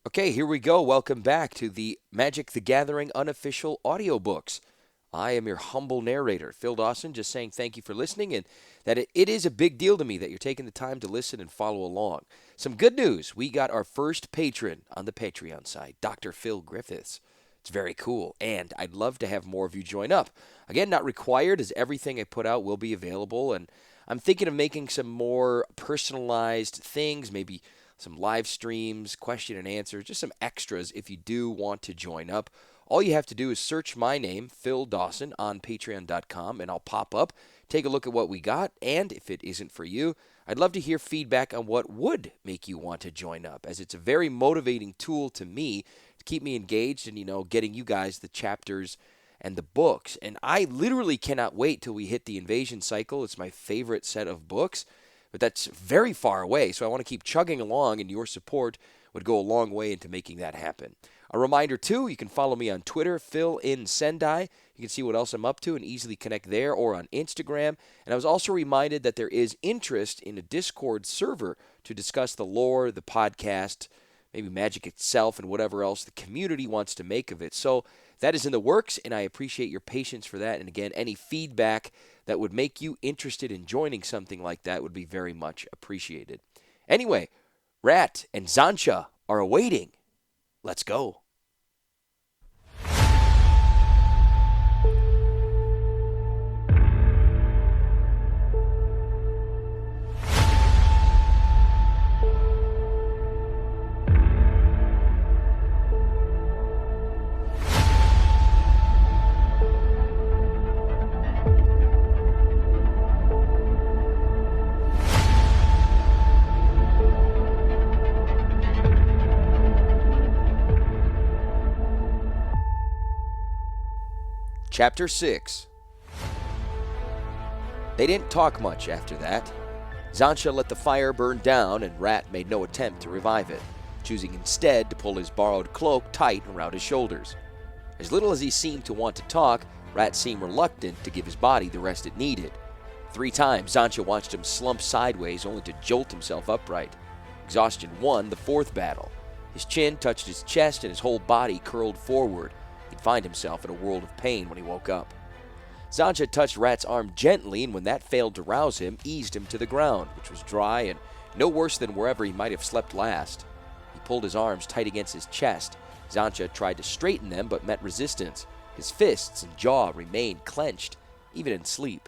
Okay, here we go. Welcome back to the Magic the Gathering unofficial audiobooks. I am your humble narrator, Phil Dawson, just saying thank you for listening and that it is a big deal to me that you're taking the time to listen and follow along. Some good news. We got our first patron on the Patreon side, Dr. Phil Griffiths. It's very cool, and I'd love to have more of you join up. Again, not required, as everything I put out will be available, and I'm thinking of making some more personalized things, maybe some live streams, question and answer, just some extras if you do want to join up. All you have to do is search my name, Phil Dawson, on patreon.com, and I'll pop up, take a look at what we got, and if it isn't for you, I'd love to hear feedback on what would make you want to join up, as it's a very motivating tool to me to keep me engaged and, getting you guys the chapters and the books. And I literally cannot wait till we hit the invasion cycle. It's my favorite set of books, but that's very far away, so I want to keep chugging along, and your support would go a long way into making that happen. A reminder, too, you can follow me on Twitter, Phil in Sendai. You can see what else I'm up to and easily connect there or on Instagram. And I was also reminded that there is interest in a Discord server to discuss the lore, the podcast, maybe Magic itself, and whatever else the community wants to make of it. So that is in the works, and I appreciate your patience for that. And again, any feedback that would make you interested in joining something like that would be very much appreciated. Anyway, Rat and Zancha are awaiting. Let's go. Chapter 6. They didn't talk much after that. Zancha let the fire burn down, and Rat made no attempt to revive it, choosing instead to pull his borrowed cloak tight around his shoulders. As little as he seemed to want to talk, Rat seemed reluctant to give his body the rest it needed. 3 times, Zancha watched him slump sideways only to jolt himself upright. Exhaustion won the 4th battle. His chin touched his chest, and his whole body curled forward. He'd find himself in a world of pain when he woke up. Zancha touched Rat's arm gently, and when that failed to rouse him, eased him to the ground, which was dry and no worse than wherever he might have slept last. He pulled his arms tight against his chest. Zancha tried to straighten them, but met resistance. His fists and jaw remained clenched, even in sleep.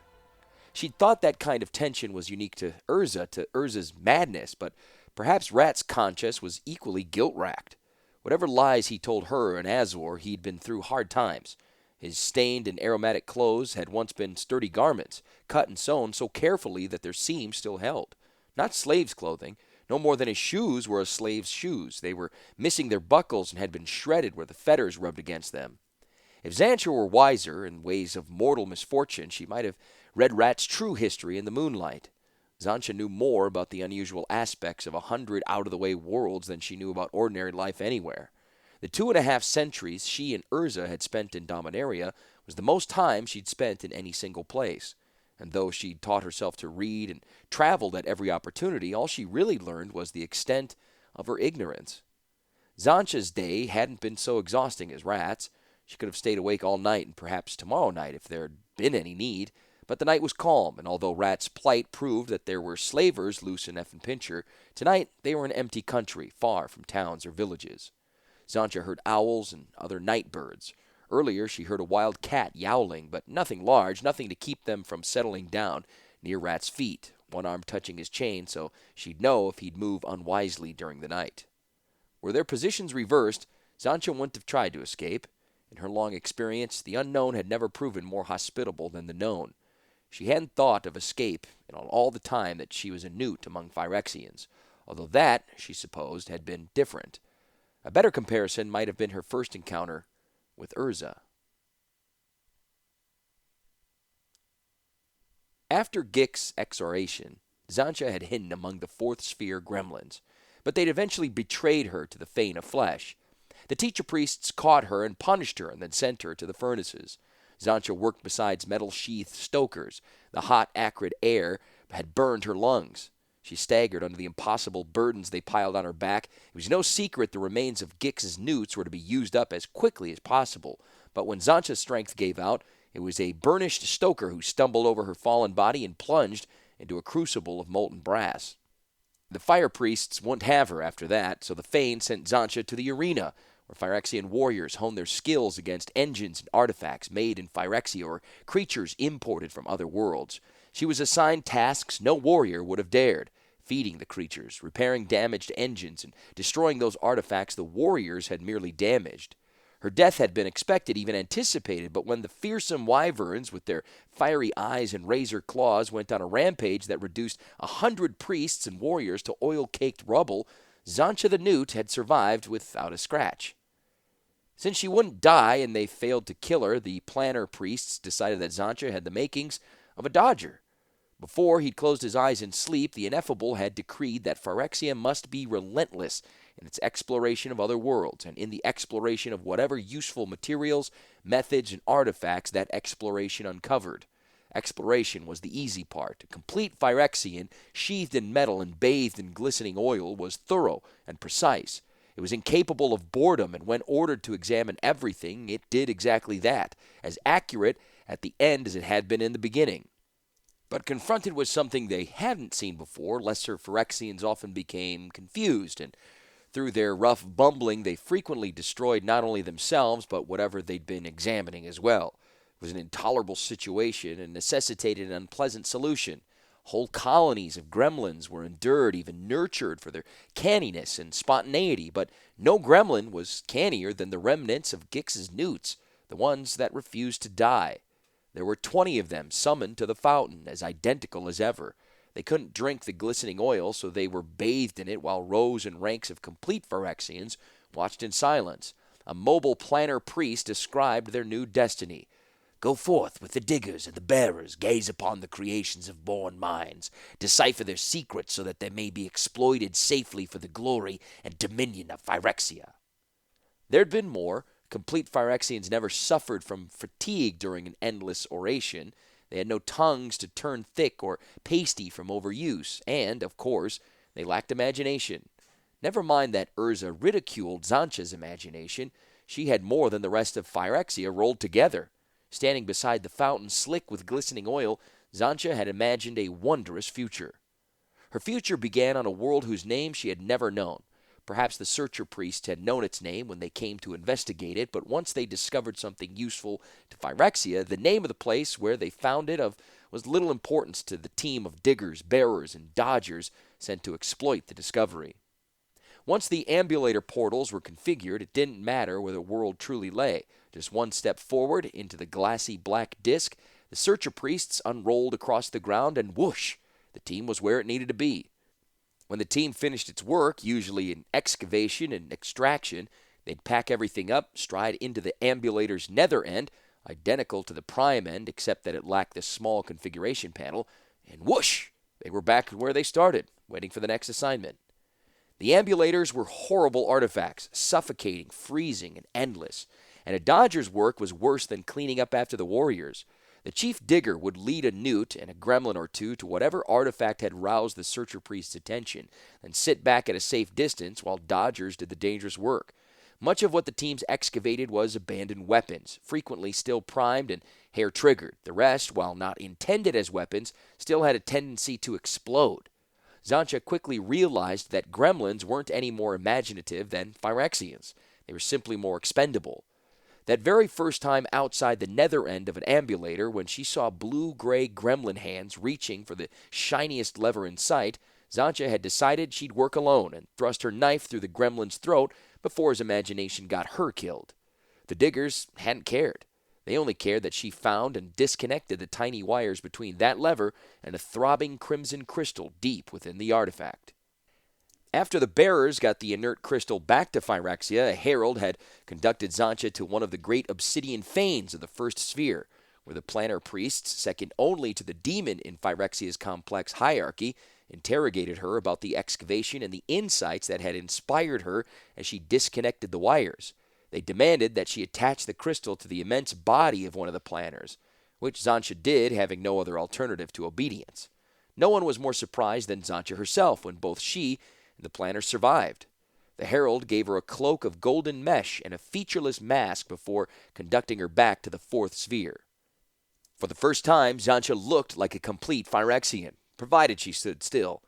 She'd thought that kind of tension was unique to Urza's madness, but perhaps Rat's conscience was equally guilt-racked. Whatever lies he told her and Azor, he'd been through hard times. His stained and aromatic clothes had once been sturdy garments, cut and sewn so carefully that their seams still held. Not slave's clothing. No more than his shoes were a slave's shoes. They were missing their buckles and had been shredded where the fetters rubbed against them. If Zancha were wiser in ways of mortal misfortune, she might have read Rat's true history in the moonlight. Zancha knew more about the unusual aspects of 100 out-of-the-way worlds than she knew about ordinary life anywhere. The 2.5 centuries she and Urza had spent in Dominaria was the most time she'd spent in any single place. And though she'd taught herself to read and traveled at every opportunity, all she really learned was the extent of her ignorance. Zancha's day hadn't been so exhausting as Rat's. She could have stayed awake all night and perhaps tomorrow night if there had been any need. But the night was calm, and although Rat's plight proved that there were slavers loose in Pincher, tonight they were in empty country, far from towns or villages. Zancha heard owls and other night birds. Earlier she heard a wild cat yowling, but nothing large, nothing to keep them from settling down near Rat's feet, one arm touching his chain so she'd know if he'd move unwisely during the night. Were their positions reversed, Zancha wouldn't have tried to escape. In her long experience, the unknown had never proven more hospitable than the known. She hadn't thought of escape in all the time that she was a newt among Phyrexians, although that, she supposed, had been different. A better comparison might have been her first encounter with Urza. After Gik's exoration, Zancha had hidden among the Fourth Sphere gremlins, but they'd eventually betrayed her to the Fane of Flesh. The teacher priests caught her and punished her and then sent her to the furnaces. Zancha worked beside metal-sheathed stokers. The hot, acrid air had burned her lungs. She staggered under the impossible burdens they piled on her back. It was no secret the remains of Gix's newts were to be used up as quickly as possible. But when Zancha's strength gave out, it was a burnished stoker who stumbled over her fallen body and plunged into a crucible of molten brass. The fire priests wouldn't have her after that, so the Fane sent Zancha to the arena, where Phyrexian warriors honed their skills against engines and artifacts made in Phyrexia or creatures imported from other worlds. She was assigned tasks no warrior would have dared: feeding the creatures, repairing damaged engines, and destroying those artifacts the warriors had merely damaged. Her death had been expected, even anticipated, but when the fearsome wyverns with their fiery eyes and razor claws went on a rampage that reduced 100 priests and warriors to oil-caked rubble, Zancha the Newt had survived without a scratch. Since she wouldn't die and they failed to kill her, the planner priests decided that Zancha had the makings of a dodger. Before he'd closed his eyes in sleep, the Ineffable had decreed that Phyrexia must be relentless in its exploration of other worlds, and in the exploration of whatever useful materials, methods, and artifacts that exploration uncovered. Exploration was the easy part. A complete Phyrexian, sheathed in metal and bathed in glistening oil, was thorough and precise. It was incapable of boredom, and when ordered to examine everything, it did exactly that, as accurate at the end as it had been in the beginning. But confronted with something they hadn't seen before, lesser Phyrexians often became confused, and through their rough bumbling, they frequently destroyed not only themselves, but whatever they'd been examining as well. It was an intolerable situation and necessitated an unpleasant solution. Whole colonies of gremlins were endured, even nurtured for their canniness and spontaneity, but no gremlin was cannier than the remnants of Gix's newts, the ones that refused to die. There were 20 of them summoned to the fountain, as identical as ever. They couldn't drink the glistening oil, so they were bathed in it while rows and ranks of complete Phyrexians watched in silence. A mobile planner priest described their new destiny. Go forth with the diggers and the bearers, gaze upon the creations of born minds, decipher their secrets so that they may be exploited safely for the glory and dominion of Phyrexia. There'd been more. Complete Phyrexians never suffered from fatigue during an endless oration. They had no tongues to turn thick or pasty from overuse, and, of course, they lacked imagination. Never mind that Urza ridiculed Zancha's imagination. She had more than the rest of Phyrexia rolled together. Standing beside the fountain slick with glistening oil, Zancha had imagined a wondrous future. Her future began on a world whose name she had never known. Perhaps the Searcher priests had known its name when they came to investigate it, but once they discovered something useful to Phyrexia, the name of the place where they found it was little importance to the team of diggers, bearers, and dodgers sent to exploit the discovery. Once the ambulator portals were configured, it didn't matter where the world truly lay. Just one step forward into the glassy black disk, the Searcher priests unrolled across the ground, and whoosh, the team was where it needed to be. When the team finished its work, usually in excavation and extraction, they'd pack everything up, stride into the ambulator's nether end, identical to the prime end except that it lacked this small configuration panel, and whoosh, they were back where they started, waiting for the next assignment. The ambulators were horrible artifacts, suffocating, freezing, and endless, and a dodger's work was worse than cleaning up after the warriors. The chief digger would lead a newt and a gremlin or two to whatever artifact had roused the Searcher priest's attention, then sit back at a safe distance while dodgers did the dangerous work. Much of what the teams excavated was abandoned weapons, frequently still primed and hair-triggered. The rest, while not intended as weapons, still had a tendency to explode. Zancha quickly realized that gremlins weren't any more imaginative than Phyrexians. They were simply more expendable. That very first time outside the nether end of an ambulator, when she saw blue-gray gremlin hands reaching for the shiniest lever in sight, Zancha had decided she'd work alone and thrust her knife through the gremlin's throat before his imagination got her killed. The diggers hadn't cared. They only cared that she found and disconnected the tiny wires between that lever and a throbbing crimson crystal deep within the artifact. After the bearers got the inert crystal back to Phyrexia, a herald had conducted Zancha to one of the great obsidian fanes of the first sphere, where the planner priests, second only to the demon in Phyrexia's complex hierarchy, interrogated her about the excavation and the insights that had inspired her as she disconnected the wires. They demanded that she attach the crystal to the immense body of one of the planners, which Zancha did, having no other alternative to obedience. No one was more surprised than Xantcha herself when both she and the planner survived. The herald gave her a cloak of golden mesh and a featureless mask before conducting her back to the fourth sphere. For the first time, Xantcha looked like a complete Phyrexian, provided she stood still.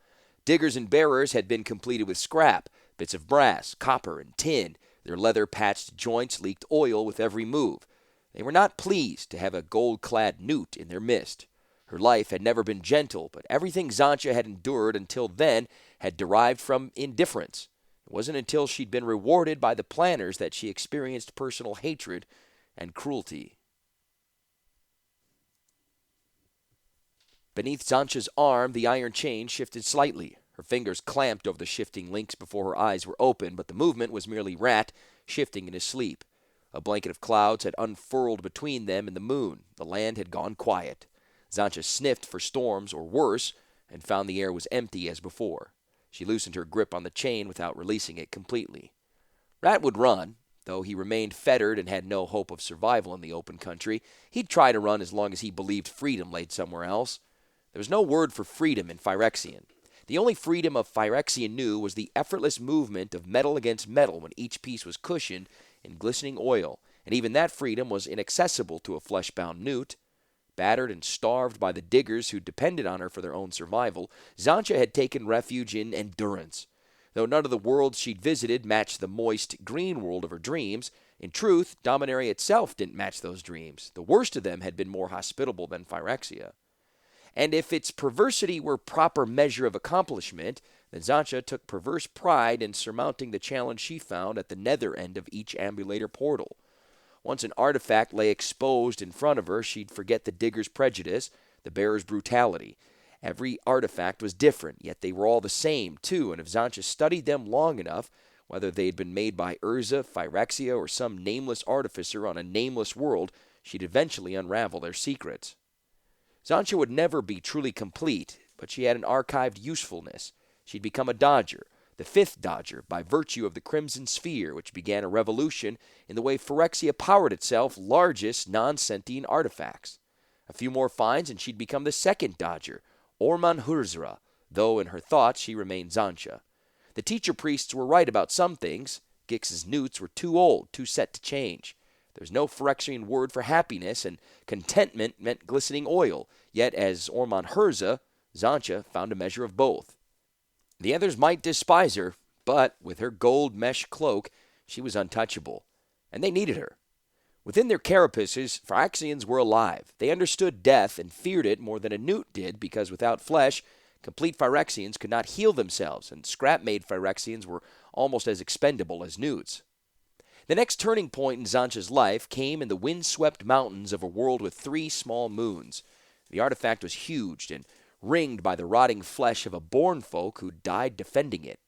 Diggers and bearers had been completed with scrap, bits of brass, copper, and tin. Their leather-patched joints leaked oil with every move. They were not pleased to have a gold-clad newt in their midst. Her life had never been gentle, but everything Xantcha had endured until then had derived from indifference. It wasn't until she'd been rewarded by the planners that she experienced personal hatred and cruelty. Beneath Xantcha's arm, the iron chain shifted slightly. Her fingers clamped over the shifting links before her eyes were open, but the movement was merely Rat shifting in his sleep. A blanket of clouds had unfurled between them and the moon. The land had gone quiet. Xantcha sniffed for storms or worse, and found the air was empty as before. She loosened her grip on the chain without releasing it completely. Rat would run, though he remained fettered and had no hope of survival in the open country. He'd try to run as long as he believed freedom lay somewhere else. There was no word for freedom in Phyrexian. The only freedom a Phyrexian knew was the effortless movement of metal against metal when each piece was cushioned in glistening oil, and even that freedom was inaccessible to a flesh-bound newt. Battered and starved by the diggers who depended on her for their own survival, Xantcha had taken refuge in endurance. Though none of the worlds she'd visited matched the moist, green world of her dreams, in truth, Dominaria itself didn't match those dreams. The worst of them had been more hospitable than Phyrexia. And if its perversity were proper measure of accomplishment, then Xantcha took perverse pride in surmounting the challenge she found at the nether end of each ambulator portal. Once an artifact lay exposed in front of her, she'd forget the digger's prejudice, the bearer's brutality. Every artifact was different, yet they were all the same, too, and if Xantcha studied them long enough, whether they had been made by Urza, Phyrexia, or some nameless artificer on a nameless world, she'd eventually unravel their secrets. Xantcha would never be truly complete, but she had an archived usefulness. She'd become a Dodger, the fifth Dodger, by virtue of the Crimson Sphere, which began a revolution in the way Phyrexia powered itself largest non-sentient artifacts. A few more finds and she'd become the second Dodger, Orman Hurzra, though in her thoughts she remained Xantcha. The teacher priests were right about some things. Gix's newts were too old, too set to change. There was no Phyrexian word for happiness, and contentment meant glistening oil, yet as Orman Hurza, Xantcha found a measure of both. The others might despise her, but with her gold mesh cloak, she was untouchable, and they needed her. Within their carapaces, Phyrexians were alive. They understood death and feared it more than a newt did, because without flesh, complete Phyrexians could not heal themselves, and scrap-made Phyrexians were almost as expendable as newts. The next turning point in Xantcha's life came in the wind-swept mountains of a world with 3 small moons. The artifact was huge and ringed by the rotting flesh of a born folk who died defending it.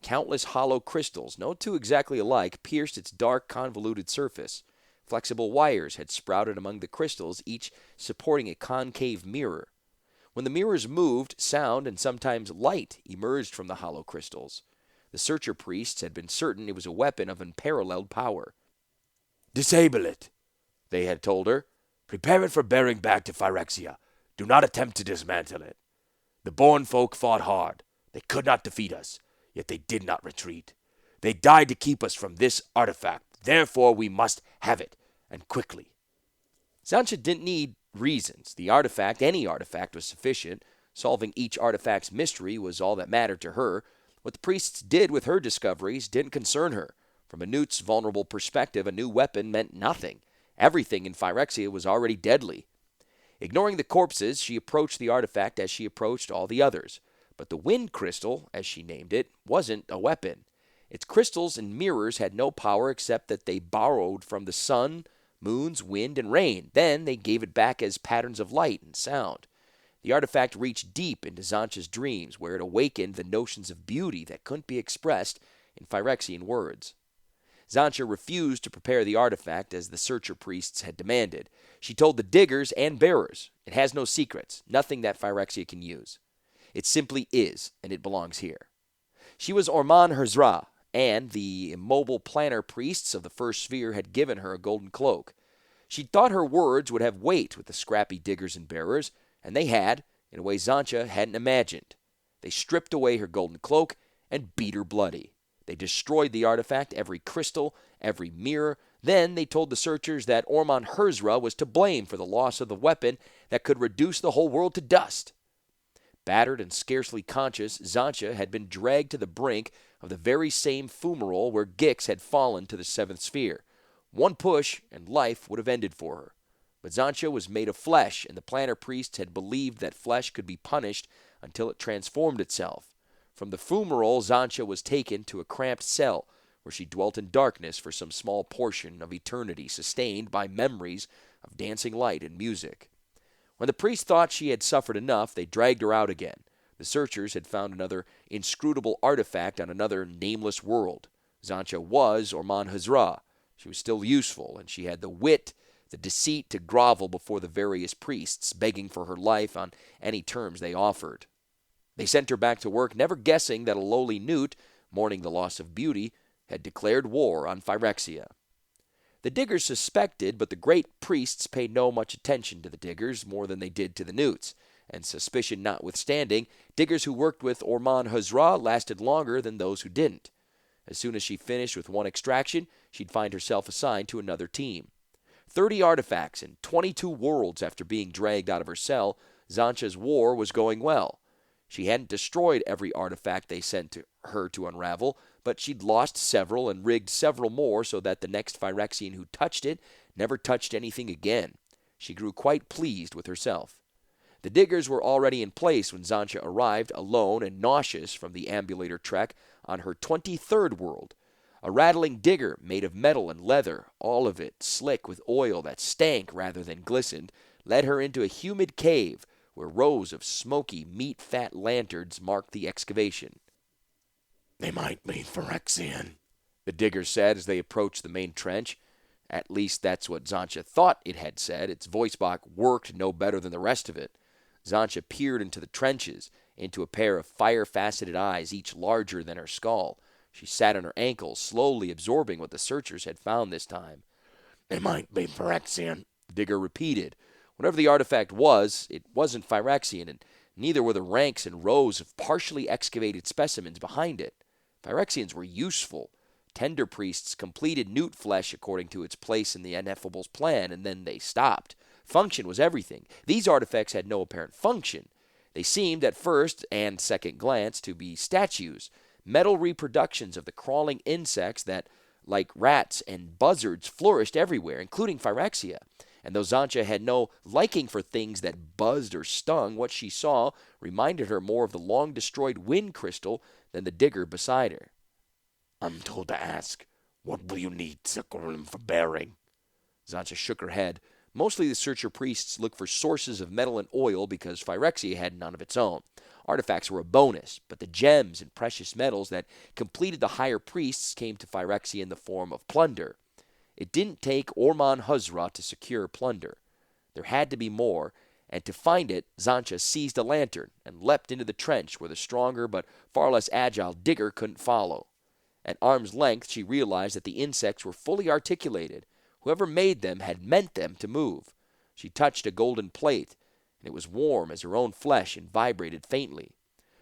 Countless hollow crystals, no two exactly alike, pierced its dark, convoluted surface. Flexible wires had sprouted among the crystals, each supporting a concave mirror. When the mirrors moved, sound and sometimes light emerged from the hollow crystals. The searcher priests had been certain it was a weapon of unparalleled power. "Disable it," they had told her. "Prepare it for bearing back to Phyrexia. Do not attempt to dismantle it. The born folk fought hard. They could not defeat us, yet they did not retreat. They died to keep us from this artifact. Therefore we must have it, and quickly." Xantcha didn't need reasons. The artifact, any artifact, was sufficient. Solving each artifact's mystery was all that mattered to her. What the priests did with her discoveries didn't concern her. From a newt's vulnerable perspective, a new weapon meant nothing. Everything in Phyrexia was already deadly. Ignoring the corpses, she approached the artifact as she approached all the others. But the wind crystal, as she named it, wasn't a weapon. Its crystals and mirrors had no power except that they borrowed from the sun, moons, wind, and rain. Then they gave it back as patterns of light and sound. The artifact reached deep into Xantcha's dreams, where it awakened the notions of beauty that couldn't be expressed in Phyrexian words. Xantcha refused to prepare the artifact as the searcher priests had demanded. She told the diggers and bearers, "It has no secrets, nothing that Phyrexia can use. It simply is, and it belongs here." She was Orman Herzra, and the immobile planner priests of the first sphere had given her a golden cloak. She'd thought her words would have weight with the scrappy diggers and bearers, and they had, in a way Zancha hadn't imagined. They stripped away her golden cloak and beat her bloody. They destroyed the artifact, every crystal, every mirror. Then they told the searchers that Orman Herzra was to blame for the loss of the weapon that could reduce the whole world to dust. Battered and scarcely conscious, Zancha had been dragged to the brink of the very same fumarole where Gix had fallen to the seventh sphere. One push, and life would have ended for her. But Zancha was made of flesh, and the planter priests had believed that flesh could be punished until it transformed itself. From the fumarole, Zancha was taken to a cramped cell, where she dwelt in darkness for some small portion of eternity, sustained by memories of dancing light and music. When the priests thought she had suffered enough, they dragged her out again. The searchers had found another inscrutable artifact on another nameless world. Zancha was Orman Herzra. She was still useful, and she had the wit, the deceit to grovel before the various priests, begging for her life on any terms they offered. They sent her back to work, never guessing that a lowly newt, mourning the loss of beauty, had declared war on Phyrexia. The diggers suspected, but the great priests paid no much attention to the diggers, more than they did to the newts, and suspicion notwithstanding, diggers who worked with Orman Herzra lasted longer than those who didn't. As soon as she finished with one extraction, she'd find herself assigned to another team. 30 artifacts and 22 worlds after being dragged out of her cell, Zancha's war was going well. She hadn't destroyed every artifact they sent to her to unravel, but she'd lost several and rigged several more so that the next Phyrexian who touched it never touched anything again. She grew quite pleased with herself. The diggers were already in place when Zancha arrived, alone and nauseous from the ambulator trek, on her 23rd world. A rattling digger made of metal and leather, all of it slick with oil that stank rather than glistened, led her into a humid cave where rows of smoky meat-fat lanterns marked the excavation. "They might be Phyrexian," the digger said as they approached the main trench. At least that's what Zancha thought it had said. Its voice box worked no better than the rest of it. Zancha peered into the trenches, into a pair of fire-faceted eyes, each larger than her skull. She sat on her ankles, slowly absorbing what the searchers had found this time. "They might be Phyrexian," the digger repeated. Whatever the artifact was, it wasn't Phyrexian, and neither were the ranks and rows of partially excavated specimens behind it. Phyrexians were useful. Tender priests completed newt flesh according to its place in the Ineffable's plan, and then they stopped. Function was everything. These artifacts had no apparent function. They seemed, at first and second glance, to be statues, metal reproductions of the crawling insects that, like rats and buzzards, flourished everywhere, including Phyrexia. And though Zancha had no liking for things that buzzed or stung, what she saw reminded her more of the long-destroyed wind crystal than the digger beside her. "I'm told to ask, what will you need Sicklerim for bearing?" Zancha shook her head. Mostly the searcher priests looked for sources of metal and oil because Phyrexia had none of its own. Artifacts were a bonus, but the gems and precious metals that completed the higher priests came to Phyrexia in the form of plunder. It didn't take Orman Herzra to secure plunder. There had to be more, and to find it, Zancha seized a lantern and leapt into the trench where the stronger but far less agile digger couldn't follow. At arm's length, she realized that the insects were fully articulated. Whoever made them had meant them to move. She touched a golden plate, and it was warm as her own flesh and vibrated faintly.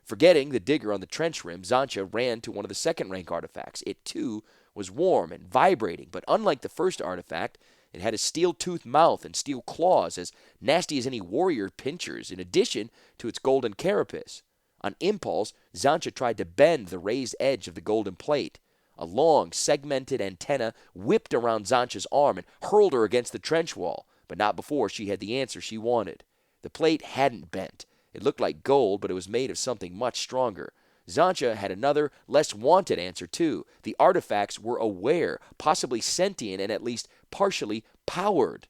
Forgetting the digger on the trench rim, Zancha ran to one of the second-rank artifacts. It, too, was warm and vibrating, but unlike the first artifact, it had a steel-toothed mouth and steel claws as nasty as any warrior pinchers, in addition to its golden carapace. On impulse, Zancha tried to bend the raised edge of the golden plate. A long, segmented antenna whipped around Zancha's arm and hurled her against the trench wall, but not before she had the answer she wanted. The plate hadn't bent. It looked like gold, but it was made of something much stronger. Zancha had another, less wanted answer, too. The artifacts were aware, possibly sentient, and at least partially powered.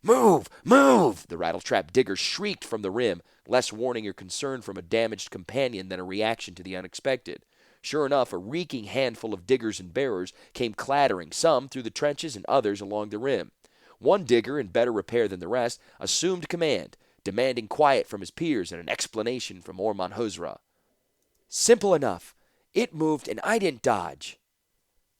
"Move! Move!" the rattletrap digger shrieked from the rim, less warning or concern from a damaged companion than a reaction to the unexpected. Sure enough, a reeking handful of diggers and bearers came clattering, some through the trenches and others along the rim. One digger, in better repair than the rest, assumed command, demanding quiet from his peers and an explanation from Orman Herzra. "Simple enough. It moved and I didn't dodge."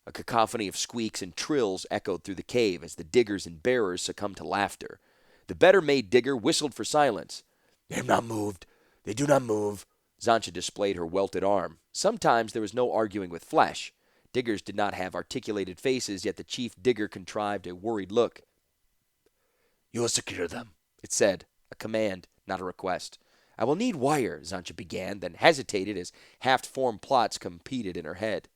A cacophony of squeaks and trills echoed through the cave as the diggers and bearers succumbed to laughter. The better-made digger whistled for silence. They have not moved. They do not move. Zancha displayed her welted arm. Sometimes there was no arguing with flesh. Diggers did not have articulated faces, yet the chief digger contrived a worried look. You will secure them, It said, a command, not a request. I will need wire, Zancha began, then hesitated as half-formed plots competed in her head.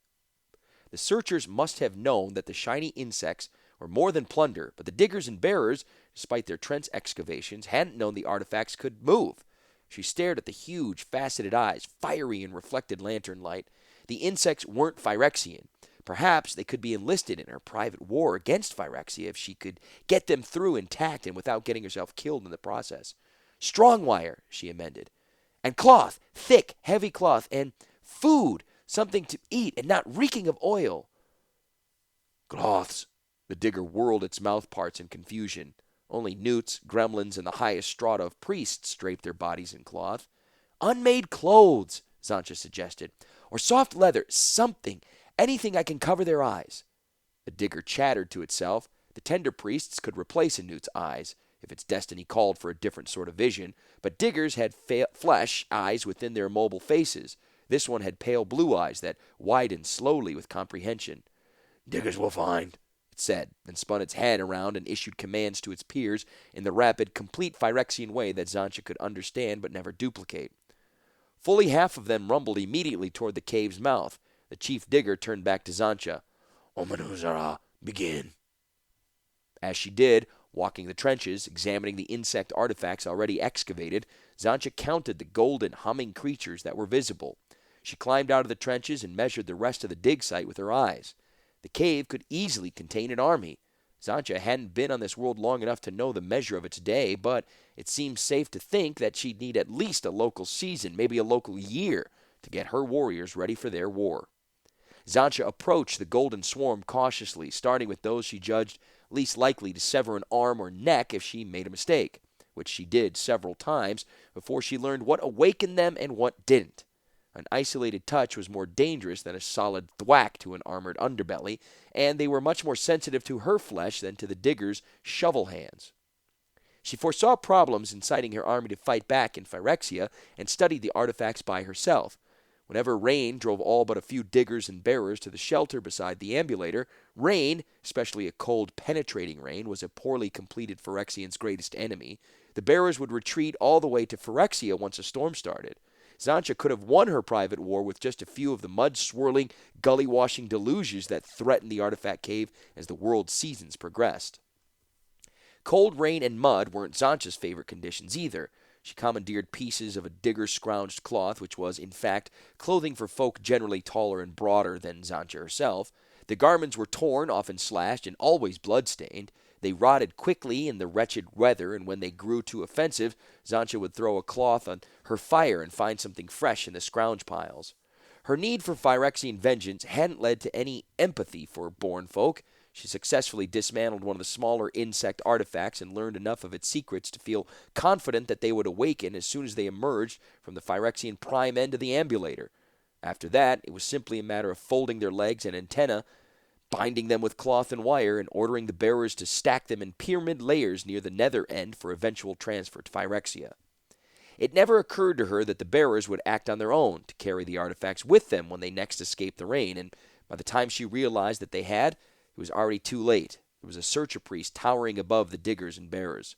The searchers must have known that the shiny insects were more than plunder, but the diggers and bearers, despite their trench excavations, hadn't known the artifacts could move. She stared at the huge, faceted eyes, fiery in reflected lantern light. The insects weren't Phyrexian. Perhaps they could be enlisted in her private war against Phyrexia if she could get them through intact and without getting herself killed in the process. Strong wire, she amended. And cloth, thick, heavy cloth, and food, something to eat and not reeking of oil. Cloths. The digger whirled its mouth parts in confusion. Only newts, gremlins, and the highest strata of priests draped their bodies in cloth. Unmade clothes, Zancha suggested. Or soft leather, something, anything I can cover their eyes. The digger chattered to itself. The tender priests could replace a newt's eyes, if its destiny called for a different sort of vision, but diggers had flesh eyes within their immobile faces. This one had pale blue eyes that widened slowly with comprehension. Diggers will find, it said, then spun its head around and issued commands to its peers in the rapid, complete Phyrexian way that Zancha could understand but never duplicate. Fully half of them rumbled immediately toward the cave's mouth. The chief digger turned back to Zancha. Omanuzara, begin. As she did, walking the trenches, examining the insect artifacts already excavated, Zancha counted the golden, humming creatures that were visible. She climbed out of the trenches and measured the rest of the dig site with her eyes. The cave could easily contain an army. Zancha hadn't been on this world long enough to know the measure of its day, but it seemed safe to think that she'd need at least a local season, maybe a local year, to get her warriors ready for their war. Zancha approached the golden swarm cautiously, starting with those she judged least likely to sever an arm or neck if she made a mistake, which she did several times before she learned what awakened them and what didn't. An isolated touch was more dangerous than a solid thwack to an armored underbelly, and they were much more sensitive to her flesh than to the digger's shovel hands. She foresaw problems inciting her army to fight back in Phyrexia and studied the artifacts by herself. Whenever rain drove all but a few diggers and bearers to the shelter beside the ambulator, rain, especially a cold, penetrating rain, was a poorly completed Phyrexian's greatest enemy. The bearers would retreat all the way to Phyrexia once a storm started. Zancha could have won her private war with just a few of the mud-swirling, gully-washing deluges that threatened the artifact cave as the world's seasons progressed. Cold rain and mud weren't Zancha's favorite conditions either. She commandeered pieces of a digger-scrounged cloth, which was, in fact, clothing for folk generally taller and broader than Zancha herself. The garments were torn, often slashed, and always blood-stained. They rotted quickly in the wretched weather, and when they grew too offensive, Zancha would throw a cloth on her fire and find something fresh in the scrounge piles. Her need for Phyrexian vengeance hadn't led to any empathy for born folk. She successfully dismantled one of the smaller insect artifacts and learned enough of its secrets to feel confident that they would awaken as soon as they emerged from the Phyrexian prime end of the ambulator. After that, it was simply a matter of folding their legs and antennae, binding them with cloth and wire, and ordering the bearers to stack them in pyramid layers near the nether end for eventual transfer to Phyrexia. It never occurred to her that the bearers would act on their own to carry the artifacts with them when they next escaped the rain, and by the time she realized that they had, it was already too late. There was a searcher priest towering above the diggers and bearers.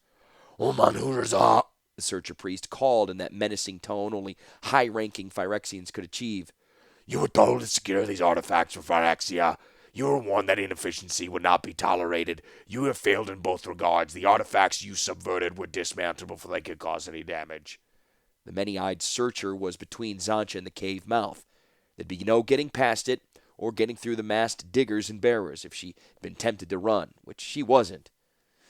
Omanuzara, The searcher priest called in that menacing tone only high-ranking Phyrexians could achieve. you were told to secure these artifacts for Phyrexia. You were warned that inefficiency would not be tolerated. You have failed in both regards. The artifacts you subverted were dismantled before they could cause any damage. The many-eyed searcher was between Zancha and the cave mouth. There'd be no getting past it, or getting through the massed diggers and bearers if she'd been tempted to run, which she wasn't.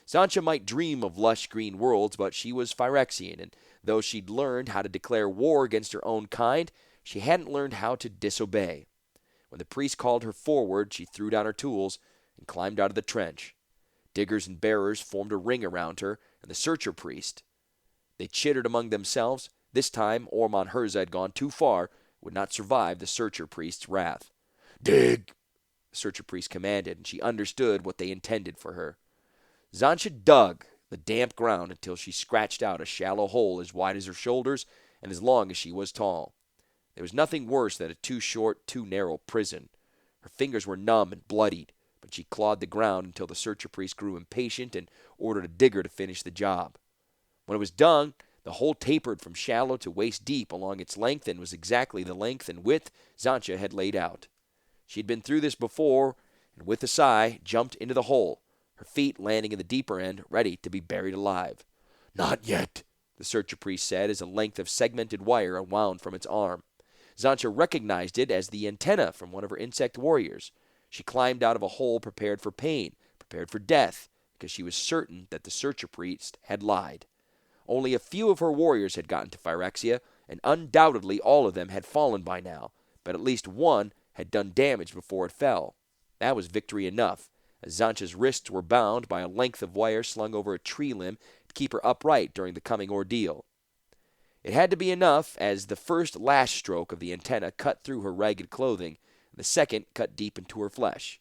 Zancha might dream of lush green worlds, but she was Phyrexian, and though she'd learned how to declare war against her own kind, she hadn't learned how to disobey. When the priest called her forward, she threw down her tools and climbed out of the trench. Diggers and bearers formed a ring around her, and the searcher priest. They chittered among themselves. This time, Ormon Herza had gone too far, would not survive the searcher priest's wrath. Dig! The searcher priest commanded, and she understood what they intended for her. Zancha dug. the damp ground until she scratched out a shallow hole as wide as her shoulders and as long as she was tall. There was nothing worse than a too short, too narrow prison. Her fingers were numb and bloodied, but she clawed the ground until the searcher priest grew impatient and ordered a digger to finish the job. When it was done, the hole tapered from shallow to waist deep along its length and was exactly the length and width Xantcha had laid out. She had been through this before, and with a sigh, jumped into the hole, her feet landing in the deeper end, ready to be buried alive. Not yet, the searcher priest said as a length of segmented wire unwound from its arm. Xantcha recognized it as the antenna from one of her insect warriors. She climbed out of a hole prepared for pain, prepared for death, because she was certain that the searcher priest had lied. Only a few of her warriors had gotten to Phyrexia, and undoubtedly all of them had fallen by now, but at least one had done damage before it fell. That was victory enough, as Xantcha's wrists were bound by a length of wire slung over a tree limb to keep her upright during the coming ordeal. It had to be enough, as the first lash stroke of the antenna cut through her ragged clothing, and the second cut deep into her flesh.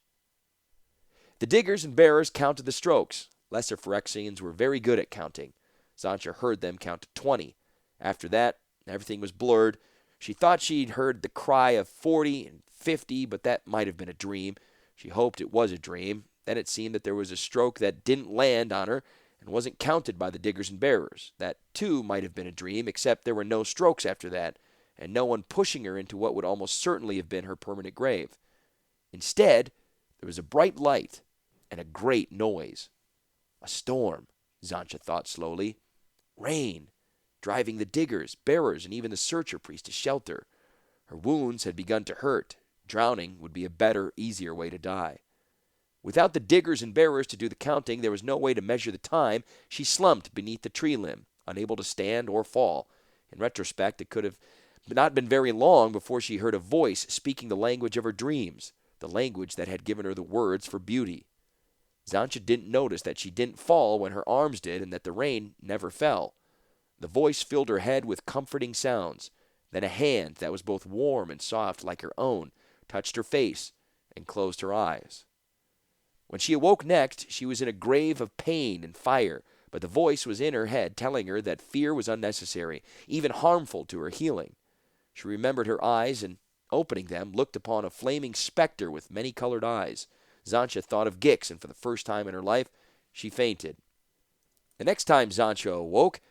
The diggers and bearers counted the strokes. Lesser Phyrexians were very good at counting. Xantcha heard them count to 20. After that, everything was blurred. She thought she'd heard the cry of 40 and 50, but that might have been a dream. She hoped it was a dream. Then it seemed that there was a stroke that didn't land on her and wasn't counted by the diggers and bearers. That, too, might have been a dream, except there were no strokes after that, and no one pushing her into what would almost certainly have been her permanent grave. Instead, there was a bright light and a great noise. A storm, Xantcha thought slowly. Rain, driving the diggers, bearers, and even the searcher priest to shelter. Her wounds had begun to hurt. Drowning would be a better, easier way to die. Without the diggers and bearers to do the counting, there was no way to measure the time. She slumped beneath the tree limb, unable to stand or fall. In retrospect, it could have not been very long before she heard a voice speaking the language of her dreams, the language that had given her the words for beauty. Xantcha didn't notice that she didn't fall when her arms did and that the rain never fell. The voice filled her head with comforting sounds. Then a hand that was both warm and soft like her own touched her face and closed her eyes. When she awoke next, she was in a grave of pain and fire, but the voice was in her head telling her that fear was unnecessary, even harmful to her healing. She remembered her eyes and, opening them, looked upon a flaming specter with many colored eyes. Xantcha thought of Gix, and for the first time in her life, she fainted. The next time Xantcha awoke,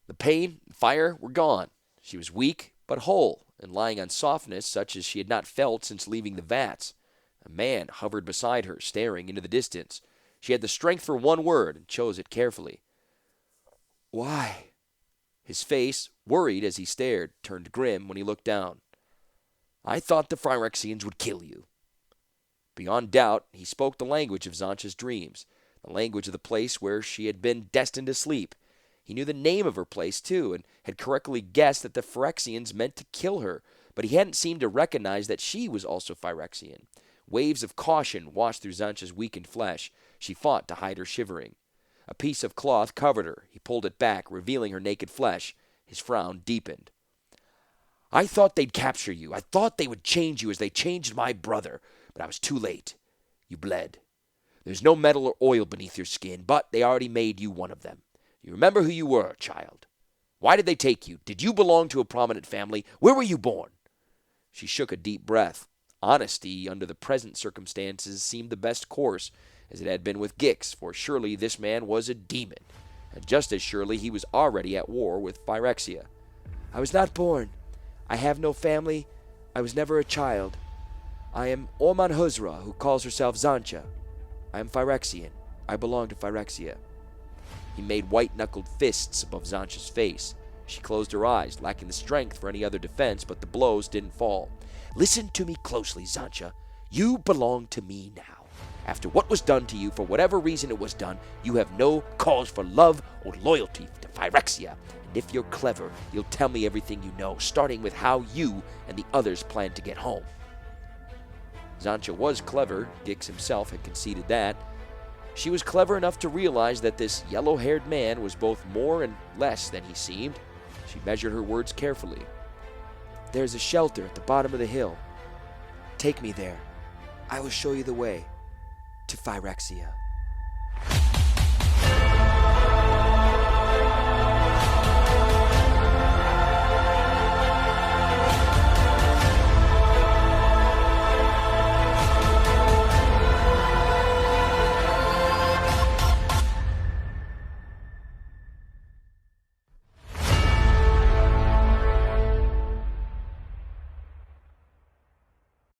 the pain and fire were gone. She was weak but whole, and lying on softness such as she had not felt since leaving the vats. A man hovered beside her, staring into the distance. She had the strength for one word and chose it carefully. "Why?" His face, worried as he stared, turned grim when he looked down. "I thought the Phyrexians would kill you." Beyond doubt, he spoke the language of Xantcha's dreams, the language of the place where she had been destined to sleep. He knew the name of her place, too, and had correctly guessed that the Phyrexians meant to kill her, but he hadn't seemed to recognize that she was also Phyrexian. Waves of caution washed through Xantcha's weakened flesh. She fought to hide her shivering. A piece of cloth covered her. He pulled it back, revealing her naked flesh. His frown deepened. "I thought they'd capture you. I thought they would change you as they changed my brother, but I was too late. You bled. There's no metal or oil beneath your skin, but they already made you one of them. You remember who you were, child. Why did they take you? Did you belong to a prominent family? Where were you born?" She shook a deep breath. Honesty under the present circumstances seemed the best course, as it had been with Gix, for surely this man was a demon, and just as surely he was already at war with Phyrexia. "I was not born. I have no family. I was never a child. I am Orman Huzra, who calls herself Xantcha. I am Phyrexian. I belong to Phyrexia." He made white-knuckled fists above Xantcha's face. She closed her eyes, lacking the strength for any other defense, but the blows didn't fall. "Listen to me closely, Xantcha. You belong to me now. After what was done to you, for whatever reason it was done, you have no cause for love or loyalty to Phyrexia. And if you're clever, you'll tell me everything you know, starting with how you and the others plan to get home." Xantcha was clever. Gix himself had conceded that. She was clever enough to realize that this yellow-haired man was both more and less than he seemed. She measured her words carefully. "There's a shelter at the bottom of the hill. Take me there. I will show you the way to Phyrexia."